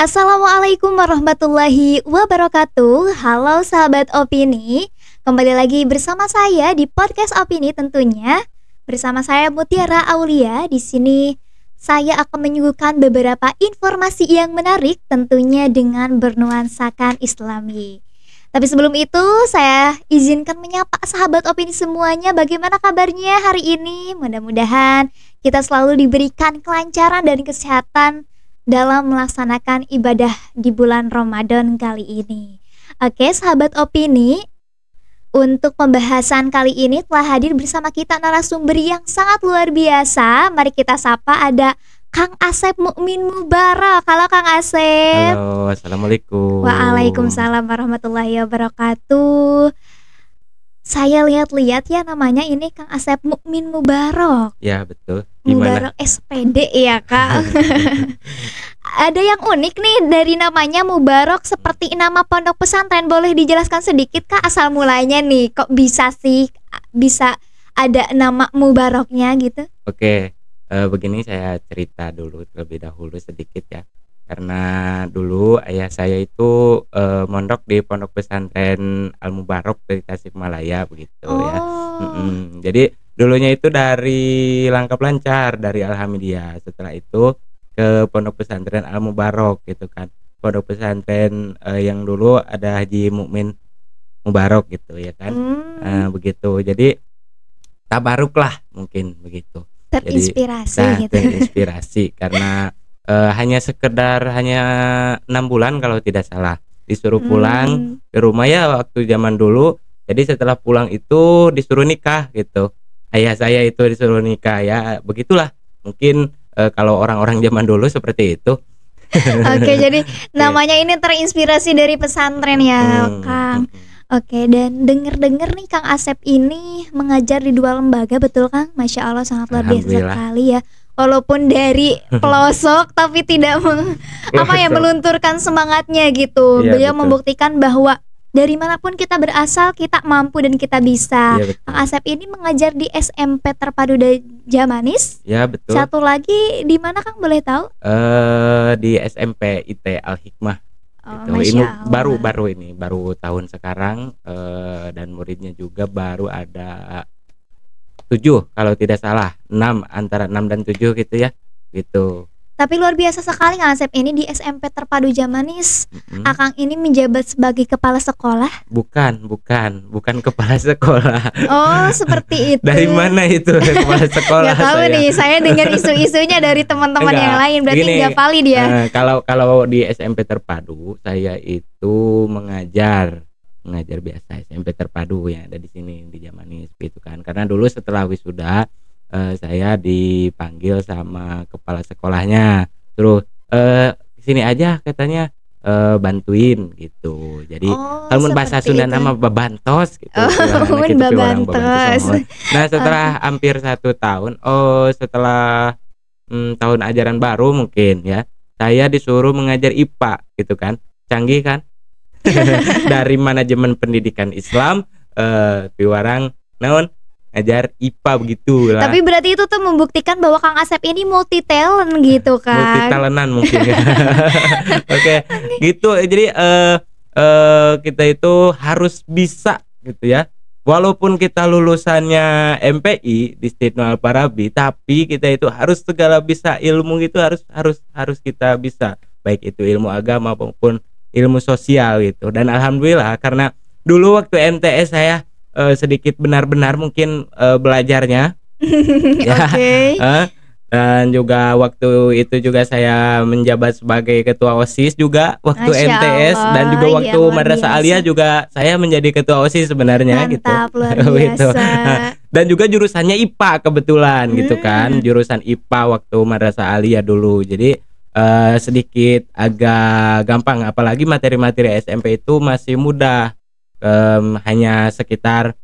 Assalamualaikum warahmatullahi wabarakatuh. Halo sahabat opini, kembali lagi bersama saya di podcast opini tentunya. Bersama saya Mutiara Aulia. Di sini saya akan menyuguhkan beberapa informasi yang menarik, tentunya dengan bernuansakan Islami. Tapi sebelum itu, saya izinkan menyapa sahabat opini semuanya. Bagaimana kabarnya hari ini? Mudah-mudahan kita selalu diberikan kelancaran dan kesehatan dalam melaksanakan ibadah di bulan Ramadan kali ini. Oke, sahabat opini, untuk pembahasan kali ini telah hadir bersama kita narasumber yang sangat luar biasa. Mari kita sapa, ada Kang Asep Mukmin Mubarak. Halo Kang Asep. Halo, assalamualaikum. Waalaikumsalam warahmatullahi wabarakatuh. Saya lihat-lihat ya, namanya ini Kang Asep Mukmin Mubarak. Ya betul. Gimana? Mubarak SPD ya Kang. Ada yang unik nih dari namanya Mubarak, seperti nama pondok pesantren. Boleh dijelaskan sedikit Kak asal mulanya nih, kok bisa sih bisa ada nama Mubaraknya gitu? Oke, begini saya cerita dulu terlebih dahulu sedikit ya. Karena dulu ayah saya itu mondok di pondok pesantren Al Mubarak dari Tasikmalaya begitu ya. Jadi dulunya itu dari Langkap Lancar, dari Alhamdulillah. Setelah itu ke pondok pesantren Al Mubarak gitu kan. Pondok pesantren yang dulu ada Haji Mukmin Mubarak gitu ya kan. Begitu. Jadi tabaruk lah mungkin begitu. Terinspirasi. Jadi, gitu. Terinspirasi karena hanya 6 bulan kalau tidak salah disuruh pulang ke rumah ya waktu zaman dulu. Jadi setelah pulang itu disuruh nikah gitu. Ayah saya itu disuruh nikah ya, begitulah. Mungkin kalau orang-orang zaman dulu seperti itu. Oke, jadi namanya ini terinspirasi dari pesantren ya Kang. Oke, dan dengar-dengar nih Kang Asep ini mengajar di 2 lembaga, betul Kang? Masya Allah, sangat luar biasa sekali ya. Walaupun dari pelosok tapi tidak melunturkan semangatnya gitu. Iya, Beliau betul. membuktikan bahwa dari manapun kita berasal, kita mampu dan kita bisa. Iya, betul. Kang Asep ini mengajar di SMP Terpadu Jamanis. Ya betul. Satu lagi di mana Kang, boleh tahu? Di SMP IT Al Hikmah. Oh, Ini Masya Allah. baru tahun sekarang, dan muridnya juga baru ada 7 kalau tidak salah, 6, antara 6 dan 7 gitu ya gitu. Tapi luar biasa sekali Kang Asep ini di SMP Terpadu Jamanis. Akang ini menjabat sebagai kepala sekolah. Bukan kepala sekolah. Oh, seperti itu. Dari mana itu kepala sekolah? Gak tahu saya nih, saya dengar isu-isunya dari teman-teman Enggak, yang lain. Berarti begini, nggak valid ya? Kalau di SMP Terpadu saya itu mengajar biasa SMP Terpadu yang ada di sini di Jamanis gitu kan. Karena dulu setelah wisuda saya dipanggil sama kepala sekolahnya, terus sini aja katanya, bantuin gitu. Jadi kalau bahasa Sunda nama babantos gitu. Babantos. Nah setelah hampir 1 tahun, setelah tahun ajaran baru mungkin ya, saya disuruh mengajar IPA gitu kan, canggih kan. Dari manajemen pendidikan Islam piwarang naon ngajar IPA begitu lah. Tapi berarti itu tuh membuktikan bahwa Kang Asep ini multi talent gitu kan? Multi talentan mungkin ya. Oke, gitu. Jadi kita itu harus bisa gitu ya. Walaupun kita lulusannya MPI di Istighnul Al-Farabi, tapi kita itu harus segala bisa ilmu itu harus kita bisa, baik itu ilmu agama maupun ilmu sosial gitu. Dan alhamdulillah karena dulu waktu MTS saya sedikit benar-benar mungkin belajarnya ya. Dan juga waktu itu juga saya menjabat sebagai ketua OSIS juga waktu Masya MTS Allah, dan juga waktu luar Madrasah biasa. Aliyah juga saya menjadi ketua OSIS sebenarnya. Mantap, gitu. luar Gitu. biasa. Dan juga jurusannya IPA kebetulan gitu kan, jurusan IPA waktu Madrasah Aliyah dulu. Jadi sedikit agak gampang, apalagi materi-materi SMP itu masih mudah. Hanya sekitar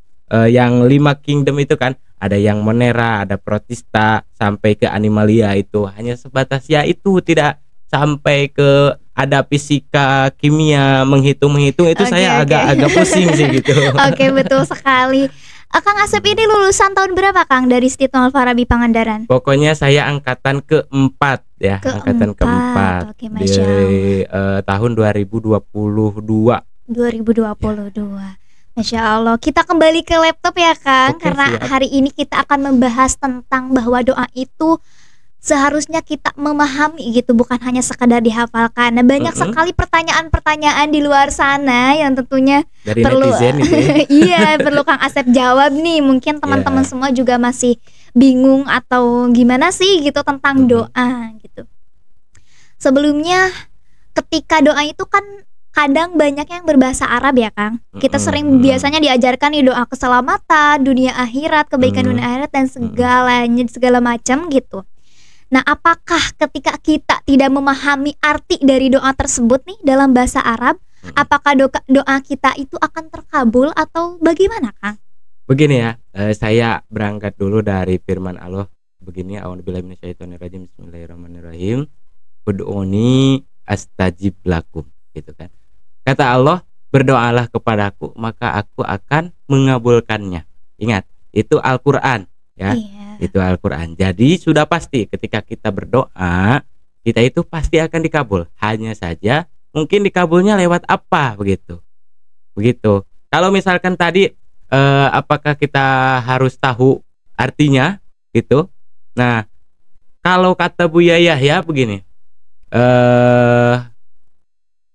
yang 5 kingdom itu kan, ada yang Monera, ada Protista, sampai ke Animalia, itu hanya sebatas ya itu, tidak sampai ke ada fisika, kimia, menghitung itu saya agak pusing sih gitu. Oke, betul sekali. Kang Asep ini lulusan tahun berapa Kang dari Institut Al-Farabi Pangandaran? Pokoknya saya angkatan keempat ya, angkatan keempat Oke, di Masya Allah. tahun 2022. 2022. Masya Allah. Kita kembali ke laptop ya Kang, Oke, karena siap. hari ini kita akan membahas tentang bahwa doa itu seharusnya kita memahami gitu, bukan hanya sekadar dihafalkan. Nah, banyak sekali pertanyaan-pertanyaan di luar sana yang tentunya Dari perlu netizen itu ya. iya, perlu Kang Asep jawab nih. Mungkin teman-teman Iya. semua juga masih bingung atau gimana sih gitu tentang doa gitu. Sebelumnya ketika doa itu kan kadang banyak yang berbahasa Arab ya Kang. Kita sering biasanya diajarkan nih doa keselamatan, dunia akhirat, kebaikan dunia akhirat dan segala macam gitu. Nah, apakah ketika kita tidak memahami arti dari doa tersebut nih dalam bahasa Arab, apakah doa kita itu akan terkabul atau bagaimana Kang? Begini ya, saya berangkat dulu dari firman Allah begini, a'udzubillahi minasyaitonirrajim, bismillahirrahmanirrahim. Ud'uni astajib lakum, gitu kan. Kata Allah, berdoalah kepadaku maka aku akan mengabulkannya. Ingat, itu Al-Qur'an ya. Iya. Itu Al-Qur'an. Jadi sudah pasti ketika kita berdoa, kita itu pasti akan dikabul. Hanya saja mungkin dikabulnya lewat apa begitu. Begitu. Kalau misalkan tadi apakah kita harus tahu artinya gitu. Nah, kalau kata Buya Yahya begini.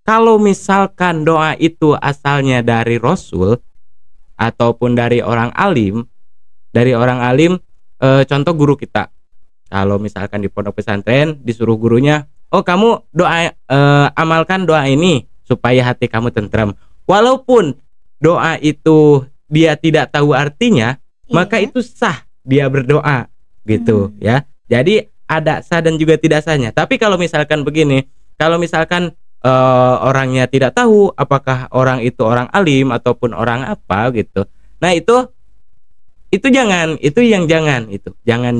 Kalau misalkan doa itu asalnya dari Rasul ataupun dari orang alim, contoh guru kita. Kalau misalkan di pondok pesantren disuruh gurunya, "Oh, kamu amalkan doa ini supaya hati kamu tentram." Walaupun doa itu dia tidak tahu artinya, maka itu sah dia berdoa gitu ya. Jadi ada sah dan juga tidak sahnya. Tapi kalau misalkan begini, kalau misalkan orangnya tidak tahu apakah orang itu orang alim ataupun orang apa gitu. Nah,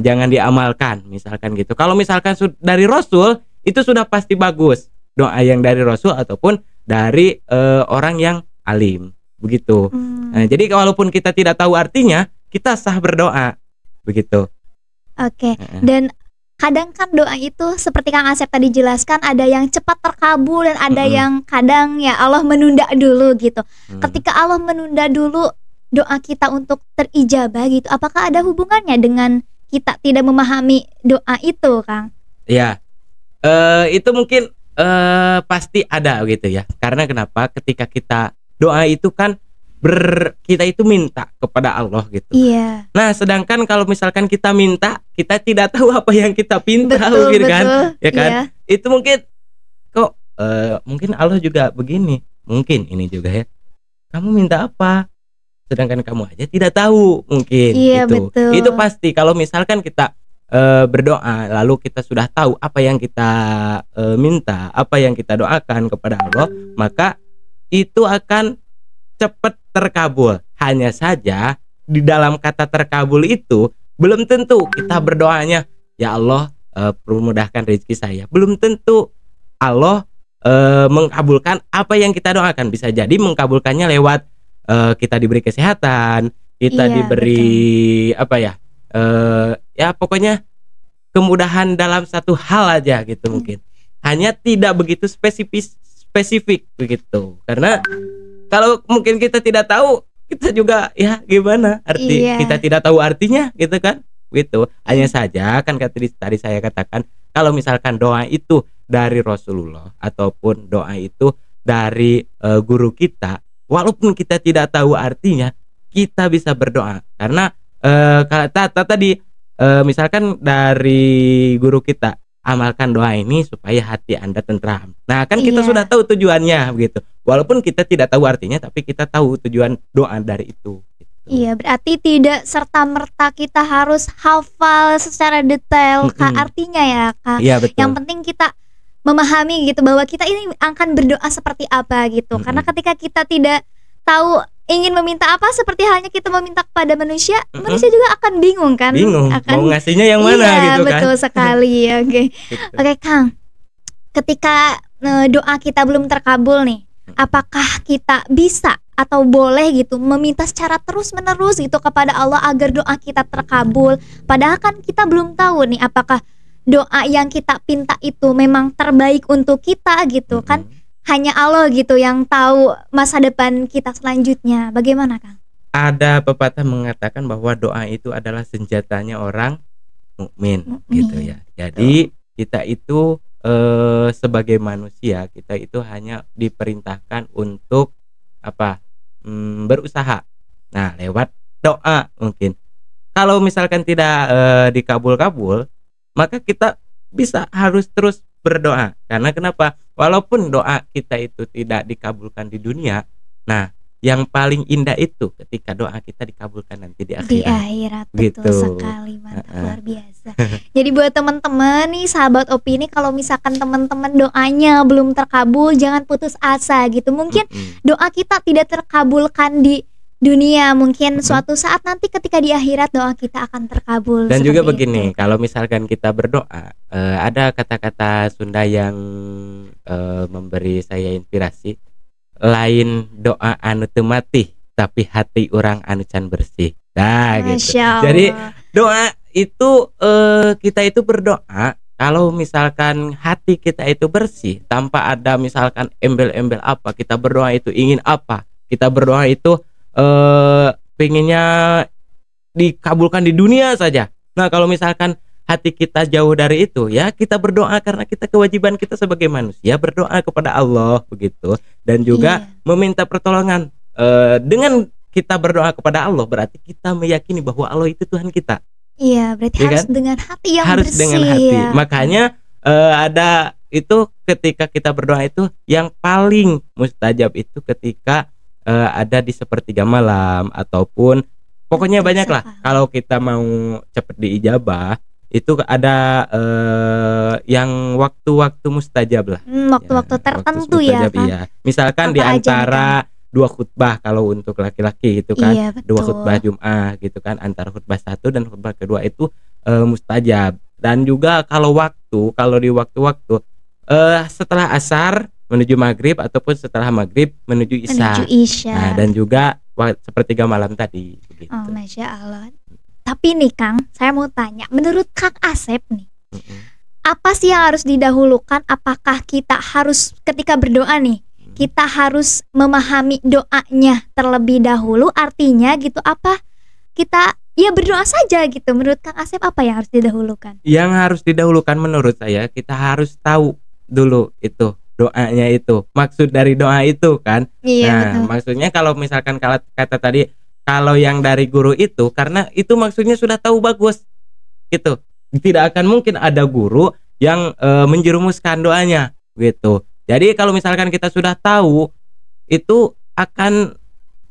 jangan diamalkan misalkan gitu. Kalau misalkan dari Rasul itu sudah pasti bagus, doa yang dari Rasul ataupun dari orang yang alim begitu. Nah, jadi walaupun kita tidak tahu artinya, kita sah berdoa begitu. Oke. Dan kadang kan doa itu seperti Kang Asep tadi jelaskan, ada yang cepat terkabul dan ada yang kadang ya Allah menunda dulu gitu. Ketika Allah menunda dulu doa kita untuk terijabah gitu, apakah ada hubungannya dengan kita tidak memahami doa itu, Kang? Ya, itu mungkin pasti ada gitu ya. Karena kenapa? Ketika kita doa itu kan kita itu minta kepada Allah gitu. Iya. Nah, sedangkan kalau misalkan kita minta, kita tidak tahu apa yang kita pinta, Betul, gitu betul. kan? Ya kan? Iya. Itu mungkin kok mungkin Allah juga begini. Mungkin ini juga ya. Kamu minta apa? Sedangkan kamu aja tidak tahu mungkin. Iya, gitu. betul. Itu pasti kalau misalkan kita berdoa lalu kita sudah tahu apa yang kita minta, apa yang kita doakan kepada Allah, maka itu akan cepat terkabul. Hanya saja di dalam kata terkabul itu belum tentu kita berdoanya, ya Allah permudahkan rezeki saya. Belum tentu Allah mengkabulkan apa yang kita doakan. Bisa jadi mengkabulkannya lewat kita diberi kesehatan, kita diberi apa ya, ya pokoknya kemudahan dalam satu hal aja gitu mungkin. Hanya tidak begitu spesifik begitu. Karena kalau mungkin kita tidak tahu, kita juga ya gimana kita tidak tahu artinya gitu kan, gitu. Hanya saja kan tadi saya katakan, kalau misalkan doa itu dari Rasulullah ataupun doa itu dari guru kita, walaupun kita tidak tahu artinya, kita bisa berdoa. Karena kata tadi misalkan dari guru kita, amalkan doa ini supaya hati Anda tentram. Nah, kan kita sudah tahu tujuannya begitu. Walaupun kita tidak tahu artinya, tapi kita tahu tujuan doa dari itu gitu. Iya, berarti tidak serta-merta kita harus hafal secara detail artinya ya, Kak. Iya, betul. Yang penting kita memahami gitu bahwa kita ini akan berdoa seperti apa gitu. Karena ketika kita tidak tahu ingin meminta apa, seperti halnya kita meminta kepada manusia, manusia juga akan bingung kan? Bingung mau ngasihnya yang mana gitu kan. Betul sekali. Oke. Gitu. Oke, Kang. Ketika doa kita belum terkabul nih, apakah kita bisa atau boleh gitu meminta secara terus-menerus gitu kepada Allah agar doa kita terkabul. Padahal kan kita belum tahu nih apakah doa yang kita pinta itu memang terbaik untuk kita gitu kan. Hanya Allah gitu yang tahu masa depan kita selanjutnya. Bagaimana Kang? Ada pepatah mengatakan bahwa doa itu adalah senjatanya orang mukmin gitu ya. Jadi kita itu sebagai manusia kita itu hanya diperintahkan untuk apa? Berusaha. Nah, lewat doa mungkin. Kalau misalkan tidak dikabul-kabul, maka kita harus terus berdoa. Karena kenapa? Walaupun doa kita itu tidak dikabulkan di dunia, nah yang paling indah itu ketika doa kita dikabulkan nanti di akhirat. Di akhirat, betul gitu. sekali, mantap, luar biasa. Jadi buat teman-teman nih sahabat opini, kalau misalkan teman-teman doanya belum terkabul, jangan putus asa gitu. Mungkin doa kita tidak terkabulkan di dunia, mungkin suatu saat nanti ketika di akhirat doa kita akan terkabul. Dan juga begini, itu. kalau misalkan kita berdoa, ada kata-kata Sunda yang memberi saya inspirasi. Lain doa anu teu mati, tapi hati orang anu can bersih. Nah, gitu. Jadi doa itu kita itu berdoa kalau misalkan hati kita itu bersih, tanpa ada misalkan embel-embel apa, kita berdoa itu ingin apa, kita berdoa itu pengennya dikabulkan di dunia saja. Nah, kalau misalkan hati kita jauh dari itu, ya kita berdoa karena kita kewajiban kita sebagai manusia berdoa kepada Allah begitu, dan juga meminta pertolongan. Dengan kita berdoa kepada Allah berarti kita meyakini bahwa Allah itu Tuhan kita. Iya, berarti ya harus kan? dengan hati yang harus bersih. Dengan hati. Ya. Makanya ada itu ketika kita berdoa itu yang paling mustajab itu ketika ada di sepertiga malam ataupun pokoknya banyak lah. Kalau kita mau cepat diijabah itu ada yang waktu-waktu mustajab lah. Waktu-waktu tertentu ya kan. Iya. Misalkan apa di antara dua khutbah kalau untuk laki-laki gitu kan. Iya, dua khutbah Jum'ah gitu kan, antara khutbah satu dan khutbah kedua itu mustajab. Dan juga kalau di waktu-waktu setelah asar menuju maghrib ataupun setelah maghrib menuju isya. Nah, dan juga sepertiga malam tadi begitu. Oh, Masya Allah. Tapi nih Kang, saya mau tanya, menurut Kang Asep nih, apa sih yang harus didahulukan? Apakah kita harus ketika berdoa nih, kita harus memahami doanya terlebih dahulu? Artinya gitu, apa kita ya berdoa saja gitu? Menurut Kang Asep apa yang harus didahulukan? Yang harus didahulukan menurut saya, kita harus tahu dulu itu doanya itu, maksud dari doa itu kan. Iya, nah betul. Maksudnya kalau misalkan kata tadi, kalau yang dari guru itu, karena itu maksudnya sudah tahu bagus gitu, tidak akan mungkin ada guru yang menjerumuskan doanya gitu. Jadi kalau misalkan kita sudah tahu, itu akan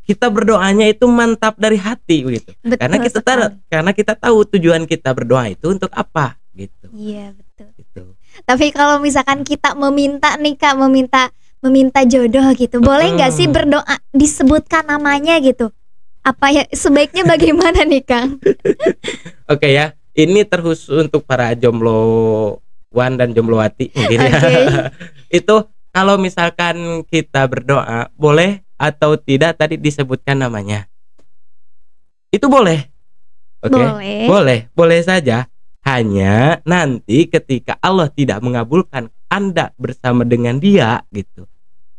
kita berdoanya itu mantap dari hati gitu. Betul, karena kita tahu tujuan kita berdoa itu untuk apa gitu. Iya, betul. Gitu. Tapi kalau misalkan kita meminta nih Kak, meminta jodoh gitu, boleh nggak sih berdoa disebutkan namanya gitu? Apa ya sebaiknya bagaimana nih Kang? Oke ya, ini terkhusus untuk para jombloan dan jombloati mungkin ya. Itu kalau misalkan kita berdoa, boleh atau tidak tadi disebutkan namanya? Itu boleh. Oke. Boleh saja. Hanya nanti ketika Allah tidak mengabulkan Anda bersama dengan dia gitu,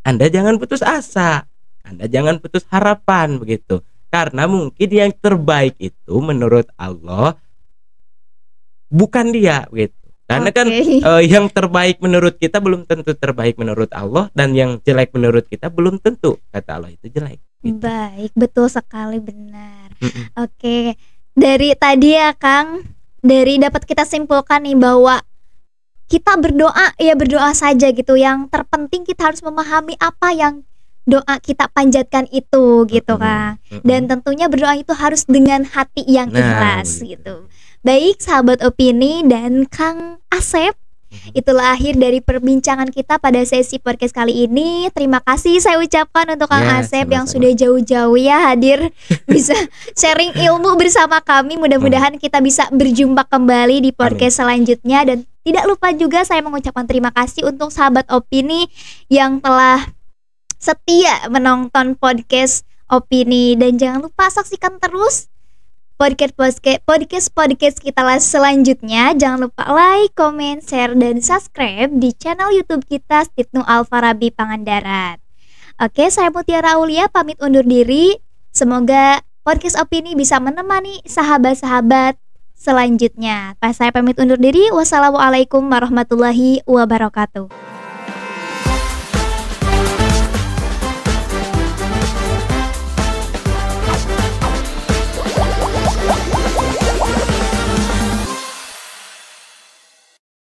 Anda jangan putus asa, Anda jangan putus harapan begitu. Karena mungkin yang terbaik itu menurut Allah bukan dia gitu. Karena kan yang terbaik menurut kita belum tentu terbaik menurut Allah, dan yang jelek menurut kita belum tentu kata Allah itu jelek gitu. Baik, betul sekali, benar. Oke, dari tadi ya Kang, dari dapat kita simpulkan nih bahwa kita berdoa ya berdoa saja gitu. Yang terpenting kita harus memahami apa yang doa kita panjatkan itu gitu Kang. Dan tentunya berdoa itu harus dengan hati yang ikhlas gitu. Baik sahabat opini dan Kang Asep, itulah akhir dari perbincangan kita pada sesi podcast kali ini. Terima kasih saya ucapkan untuk Kang Asep yang sudah jauh-jauh ya hadir bisa sharing ilmu bersama kami. Mudah-mudahan kita bisa berjumpa kembali di podcast selanjutnya. Dan tidak lupa juga saya mengucapkan terima kasih untuk sahabat opini yang telah setia menonton podcast opini, dan jangan lupa saksikan terus podcast kita selanjutnya. Jangan lupa like, comment, share, dan subscribe di channel YouTube kita Stibnu Al-Farabi Pangandaran. Oke, saya Mutiara Aulia pamit undur diri. Semoga podcast opini bisa menemani sahabat-sahabat selanjutnya. Saya pamit undur diri. Wassalamualaikum warahmatullahi wabarakatuh.